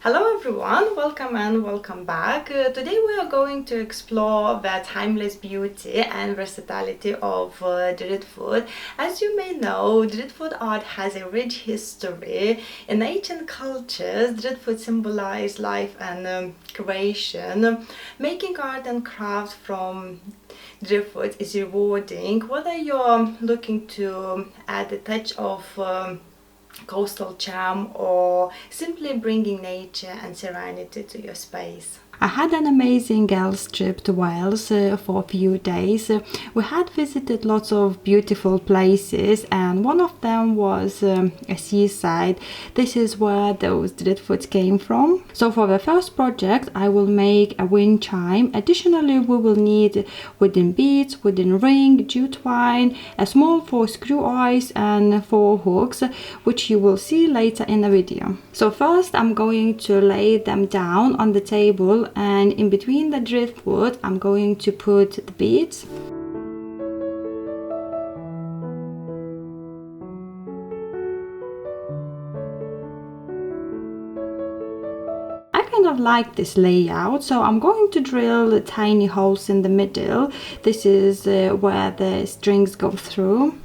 Hello everyone, welcome and welcome back. Today we are going to explore the timeless beauty and versatility of Driftwood. As you may know, Driftwood art has a rich history. In ancient cultures, Driftwood symbolized life and creation. Making art and craft from Driftwood is rewarding, whether you're looking to add a touch of coastal charm or simply bringing nature and serenity to your space. I had an amazing girls trip to Wales for a few days. We had visited lots of beautiful places and one of them was a seaside. This is where those driftwoods came from. So for the first project I will make a wind chime. Additionally we will need wooden beads, wooden ring, jute twine, a small 4 screw eyes and 4 hooks, which you will see later in the video. So first I'm going to lay them down on the table, and in between the driftwood I'm going to put the beads. I kind of like this layout, so I'm going to drill tiny holes in the middle. This is where the strings go through.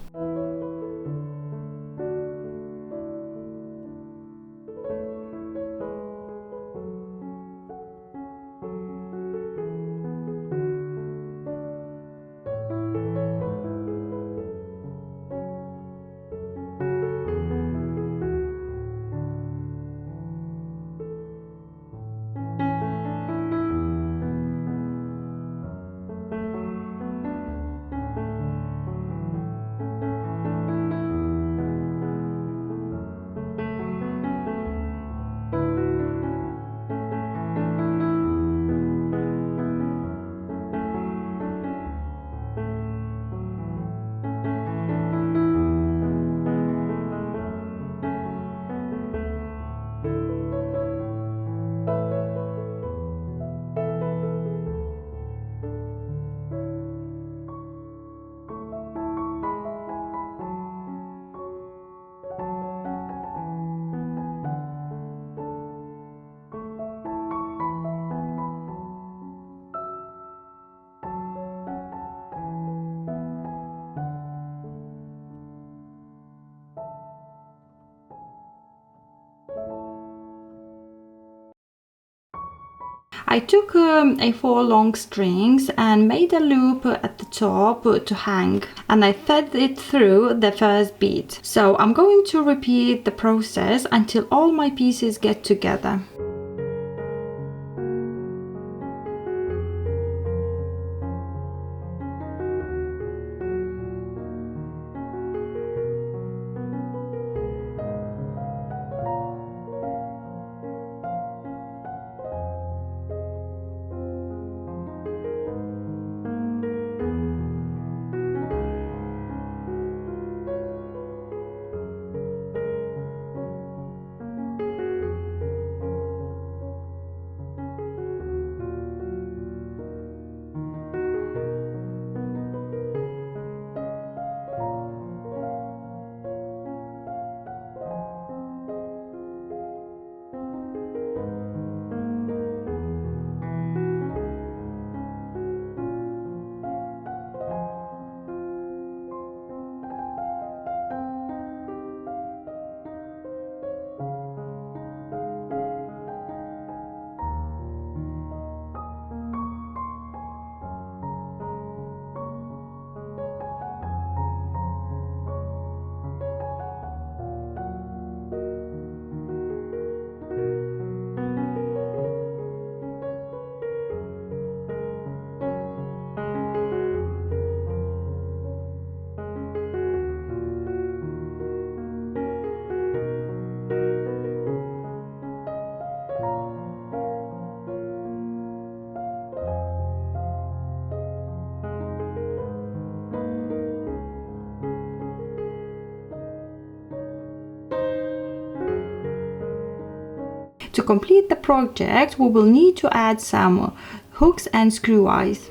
I took a 4 long strings and made a loop at the top to hang, and I fed it through the first bead. So I'm going to repeat the process until all my pieces get together. To complete the project, we will need to add some hooks and screw eyes.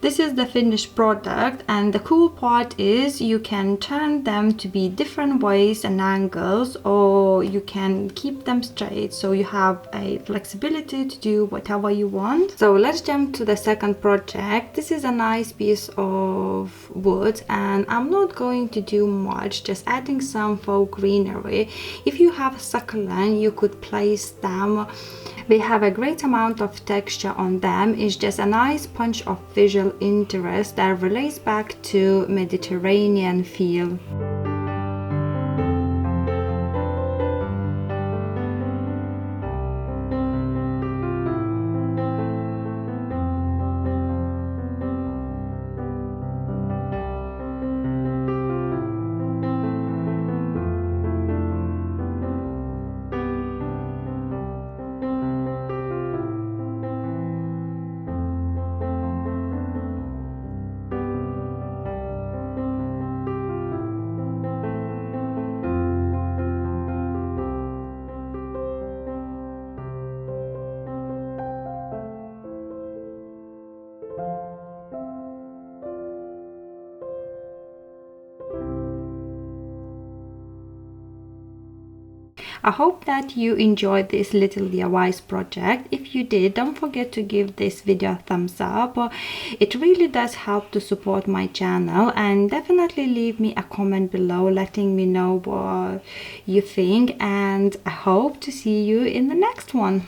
This is the finished product, and the cool part is you can turn them to be different ways and angles, or you can keep them straight, so you have a flexibility to do whatever you want. So let's jump to the second project. This is a nice piece of wood, and I'm not going to do much, just adding some faux greenery. If you have succulent, you could place them. They have a great amount of texture on them. It's just a nice punch of visual interest that relates back to Mediterranean feel. I hope that you enjoyed this little DIY project. If you did, don't forget to give this video a thumbs up. It really does help to support my channel, and definitely leave me a comment below letting me know what you think, and I hope to see you in the next one.